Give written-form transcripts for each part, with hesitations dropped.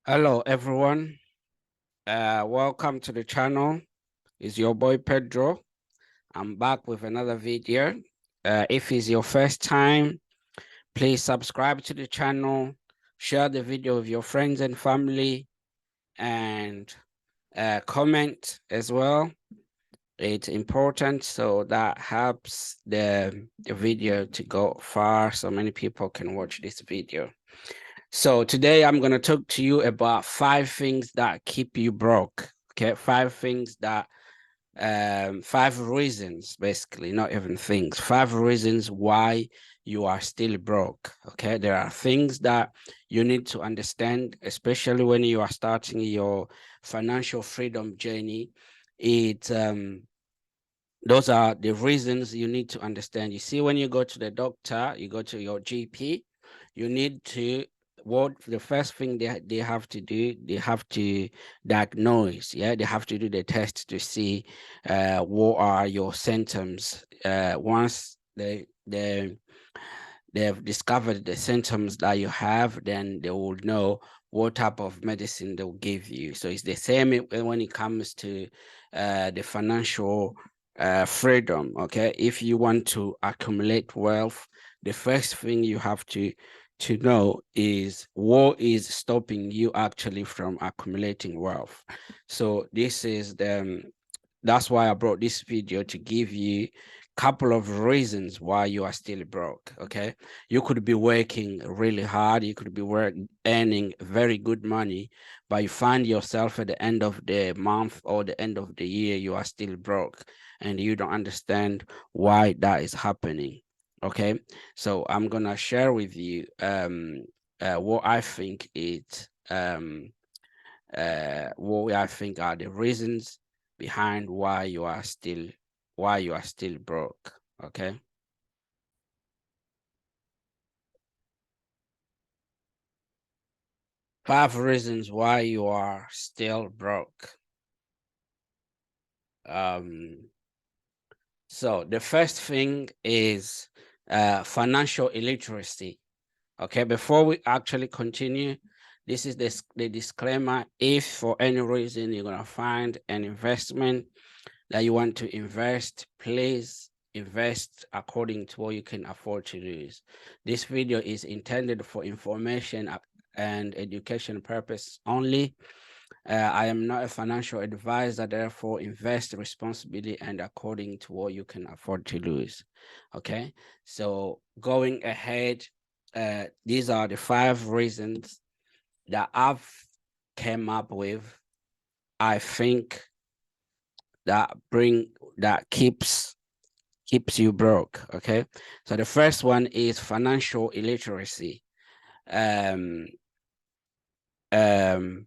Hello, everyone. Welcome to the channel. It's your boy Pedro. I'm back with another video. If it's your first time, please subscribe to the channel, share the video with your friends and family, and comment as well. It's important, so that helps the video to go far so many people can watch this video. So today I'm going to talk to you about 5 things that keep you broke. Okay, 5 things that 5 reasons, basically, not even things, 5 reasons why you are still broke. Okay, there are things that you need to understand, especially when you are starting your financial freedom journey. It Those are the reasons you need to understand. You see, when you go to the doctor, you go to your GP, you need to, what the first thing they have to do, they have to diagnose. Yeah, they have to do the test to see what are your symptoms. Once they've discovered the symptoms that you have, then they will know what type of medicine they'll give you. So it's the same when it comes to the financial freedom. Okay, if you want to accumulate wealth, the first thing you have to know is what is stopping you actually from accumulating wealth. So this is that's why I brought this video, to give you couple of reasons why you are still broke. Okay, you could be working really hard, you could be earning very good money, but you find yourself at the end of the month or the end of the year you are still broke, and you don't understand why that is happening. Okay, so I'm gonna share with you what I think what I think are the reasons behind why you are still broke. Okay, 5 reasons why you are still broke. um so the first thing is financial illiteracy. Okay, before we actually continue, this is the disclaimer. If for any reason you're gonna find an investment that you want to invest, please invest according to what you can afford to lose. This video is intended for information and education purpose only. I am not a financial advisor, therefore invest responsibly and according to what you can afford to lose. Okay, so going ahead, these are the 5 reasons that I've came up with. I think that keeps you broke. Okay, so the first one is financial illiteracy. um um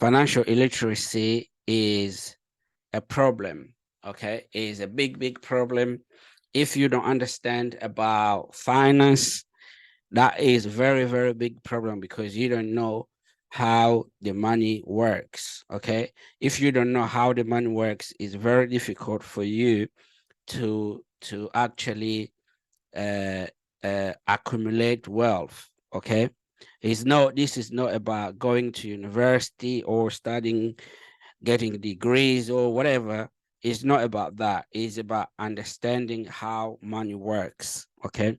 Financial illiteracy is a problem. Okay, is a big problem. If you don't understand about finance, that is very big problem, because you don't know how the money works. Okay, if you don't know how the money works, it's very difficult for you to actually uh, accumulate wealth. Okay, this is not about going to university or studying, getting degrees or whatever. It's not about that. It's about understanding how money works. Okay,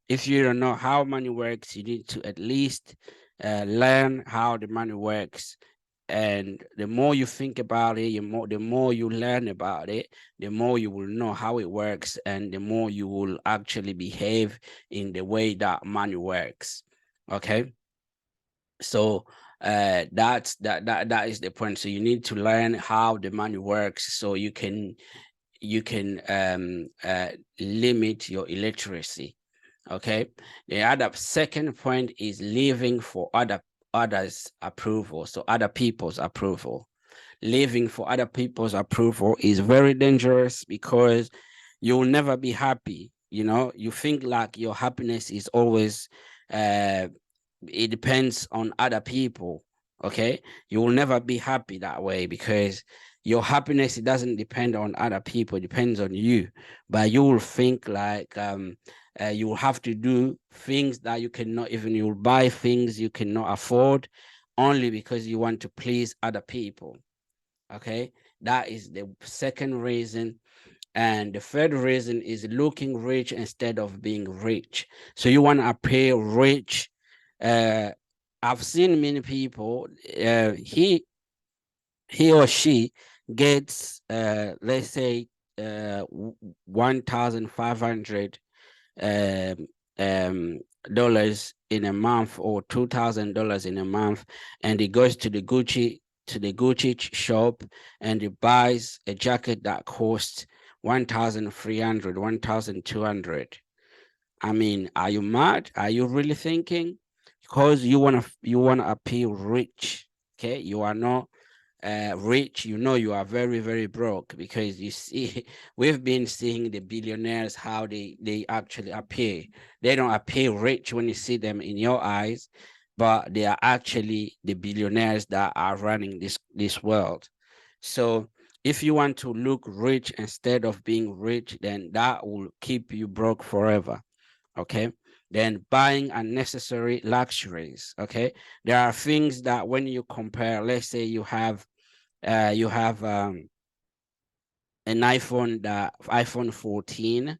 if you don't know how money works, you need to at least learn how the money works. And the more you think about it, the more you learn about it, the more you will know how it works, and the more you will actually behave in the way that money works. Okay, so that is the point. So you need to learn how the money works, so you can limit your illiteracy. Okay, the other second point is living for others approval, so other people's approval. Living for other people's approval is very dangerous, because you'll never be happy. You think like your happiness is always uh it depends on other people. Okay, you will never be happy that way, because your happiness, it doesn't depend on other people, it depends on you. But you will think like You will have to do things that you cannot even, you'll buy things you cannot afford only because you want to please other people. Okay, that is the second reason. And the third reason is looking rich instead of being rich. So you want to appear rich. Uh, I've seen many people, he or she gets, let's say, 1,500 um, um, dollars in a month, or $2,000 in a month, and he goes to the Gucci shop, and he buys a jacket that costs 1,300, 1,200. I mean, are you mad? Are you really thinking? Because you wanna appear rich. Okay, you are not rich, you are very, very broke, because you see, we've been seeing the billionaires, how they actually appear. They don't appear rich when you see them in your eyes, but they are actually the billionaires that are running this world. So if you want to look rich instead of being rich, then that will keep you broke forever. Okay, then buying unnecessary luxuries. Okay, there are things that when you compare, let's say you have an iPhone 14,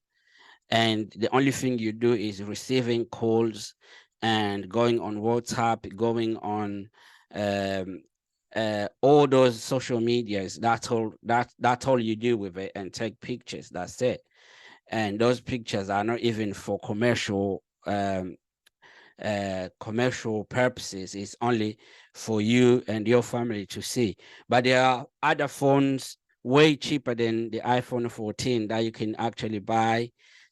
and the only thing you do is receiving calls and going on WhatsApp, going on um, all those social medias. That's all you do with it, and take pictures. That's it. And those pictures are not even for commercial purposes. It's only for you and your family to see. But there are other phones way cheaper than the iPhone 14 that you can actually buy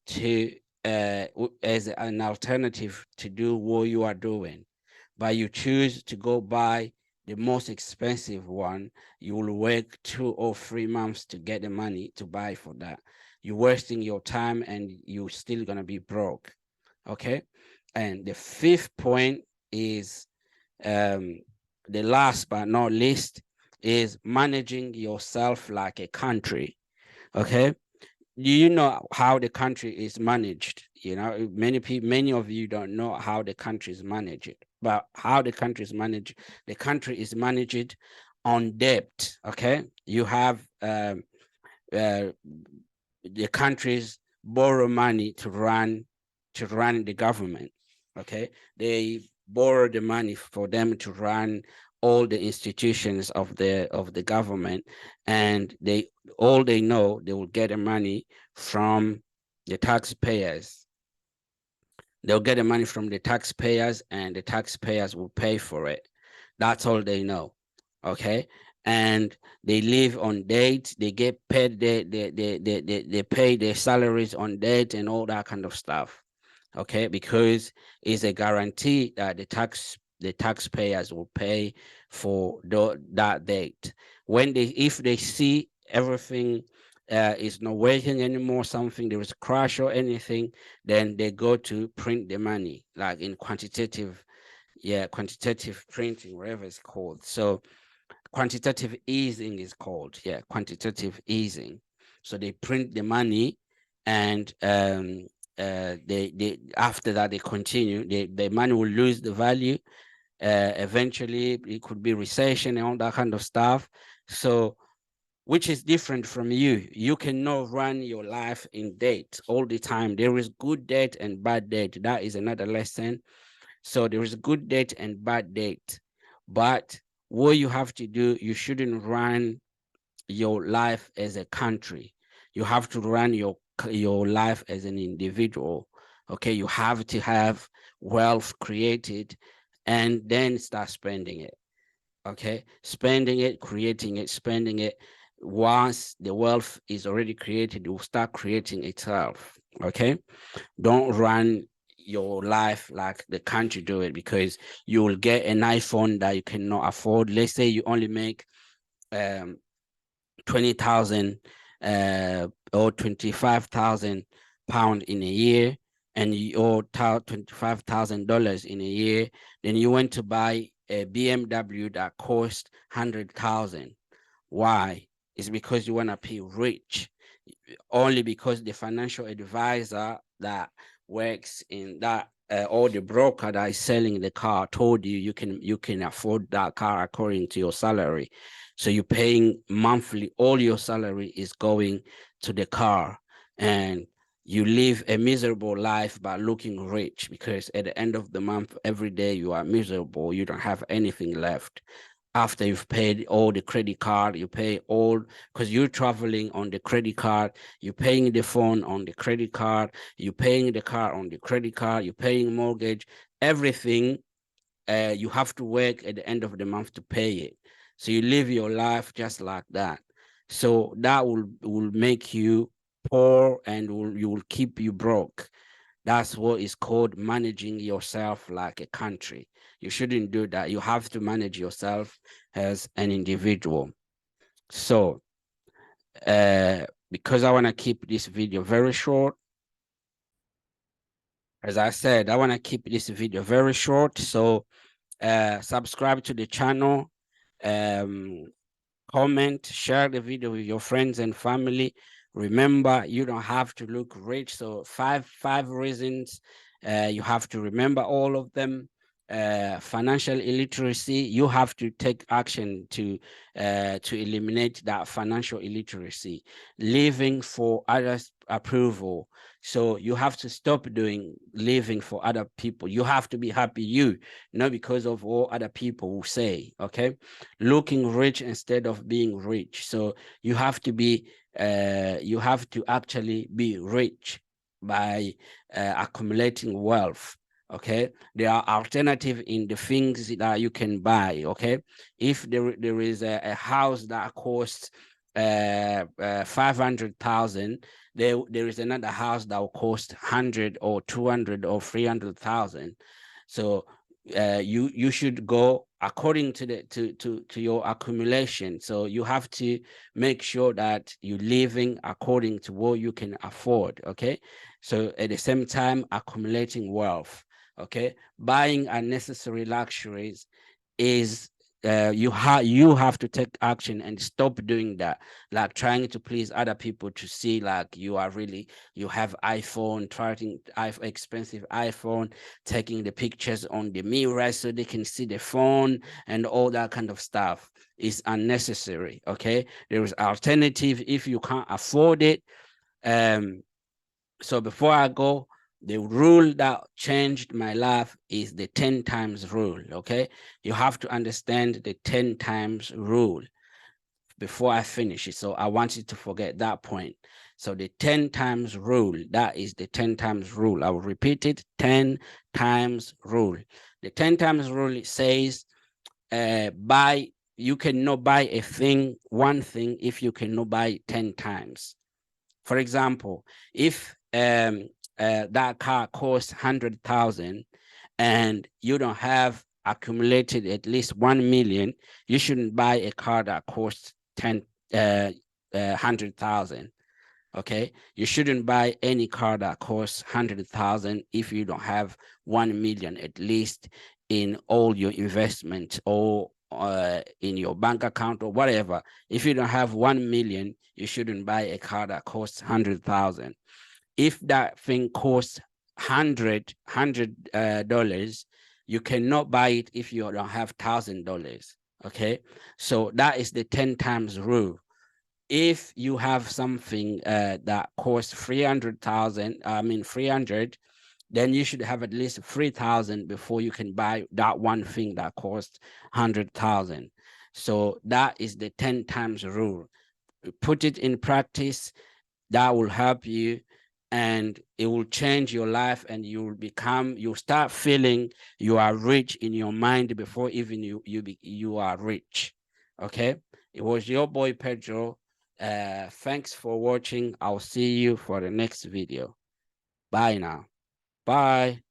to as an alternative to do what you are doing. But you choose to go buy the most expensive one. You will work 2 or 3 months to get the money to buy for that. You're wasting your time, and you're still gonna be broke. Okay. And the fifth point is, um, the last but not least, is managing yourself like a country. Okay. Do you know how the country is managed? Many people, many of you don't know how the country is managed. But how the country is managed, the country is managed on debt. Okay. You have uh, the countries borrow money to run the government. Okay, they borrow the money for them to run all the institutions of the government, and they know they will get the money from the taxpayers. They'll get the money from the taxpayers, and the taxpayers will pay for it. That's all they know. Okay. And they live on date. They get paid. They pay their salaries on date and all that kind of stuff. Okay. Because it's a guarantee that the taxpayers will pay for that date. If they see everything is not working anymore, something, there is a crash or anything, then they go to print the money, like in quantitative printing, whatever it's called. So quantitative easing is called, quantitative easing. So they print the money, and they after that they continue. The money will lose the value. Eventually, it could be recession and all that kind of stuff. So, which is different from you. You cannot run your life in debt all the time. There is good debt and bad debt. That is another lesson. So there is good debt and bad debt. But what you have to do, you shouldn't run your life as a country. You have to run your life as an individual. Okay, you have to have wealth created, and then start spending it. Okay, spending it, creating it, spending it. Once the wealth is already created, it will start creating itself. Okay, don't run your life like the country do it, because you will get an iPhone that you cannot afford. Let's say you only make um 20,000 or 25,000 pound in a year, and you owe $25,000 in a year. Then you went to buy a BMW that cost 100,000. Why? It's because you want to be rich, only because the financial advisor that works in that, or the broker that is selling the car told you you can afford that car according to your salary. So you're paying monthly, all your salary is going to the car, and you live a miserable life by looking rich, because at the end of the month, every day you are miserable. You don't have anything left. After you've paid all the credit card, you pay all, because you're traveling on the credit card, you're paying the phone on the credit card, you're paying the car on the credit card, you're paying mortgage, everything. You have to work at the end of the month to pay it. So you live your life just like that. So that will make you poor, and you will keep you broke. That's what is called managing yourself like a country. You shouldn't do that. You have to manage yourself as an individual. So, because I want to keep this video very short, as I said, I want to keep this video very short. So, subscribe to the channel, um, comment, share the video with your friends and family. Remember, you don't have to look rich. So five reasons. You have to remember all of them. Financial illiteracy. You have to take action to eliminate that financial illiteracy. Living for others' approval. So you have to stop doing living for other people. You have to be happy you, not because of what other people will say. Okay, looking rich instead of being rich. So you have to be, you have to actually be rich by accumulating wealth. Okay, there are alternatives in the things that you can buy. Okay, if there is a house that costs 500,000, there is another house that will cost 100 or 200 or 300,000. So you should go according to the to your accumulation. So you have to make sure that you're living according to what you can afford. Okay, so at the same time accumulating wealth. Okay, buying unnecessary luxuries is, you have to take action and stop doing that, like trying to please other people to see like you are really, you have iPhone, trying expensive iPhone, taking the pictures on the mirror so they can see the phone, and all that kind of stuff is unnecessary. Okay, there is alternative if you can't afford it. So before I go, the rule that changed my life is the 10 times rule. Okay, you have to understand the 10 times rule before I finish it. So I want you to forget that point. So the 10 times rule, that is the 10 times rule. I will repeat it, 10 times rule. The 10 times rule says, you cannot buy a thing, one thing, if you cannot buy it 10 times. For example, if that car costs 100,000 and you don't have accumulated at least 1 million, you shouldn't buy a car that costs 100,000. Okay, you shouldn't buy any car that costs 100,000 if you don't have 1 million at least in all your investment, or in your bank account or whatever. If you don't have 1 million, you shouldn't buy a car that costs 100,000. If that thing costs $100, you cannot buy it if you don't have $1,000. Okay, so that is the 10 times rule. If you have something that costs 300,000, 300, then you should have at least 3,000 before you can buy that one thing that costs 100,000. So that is the 10 times rule. Put it in practice. That will help you, and it will change your life, and you'll start feeling you are rich in your mind before even you are rich. Okay, it was your boy Pedro. Thanks for watching. I'll see you for the next video. Bye now. Bye.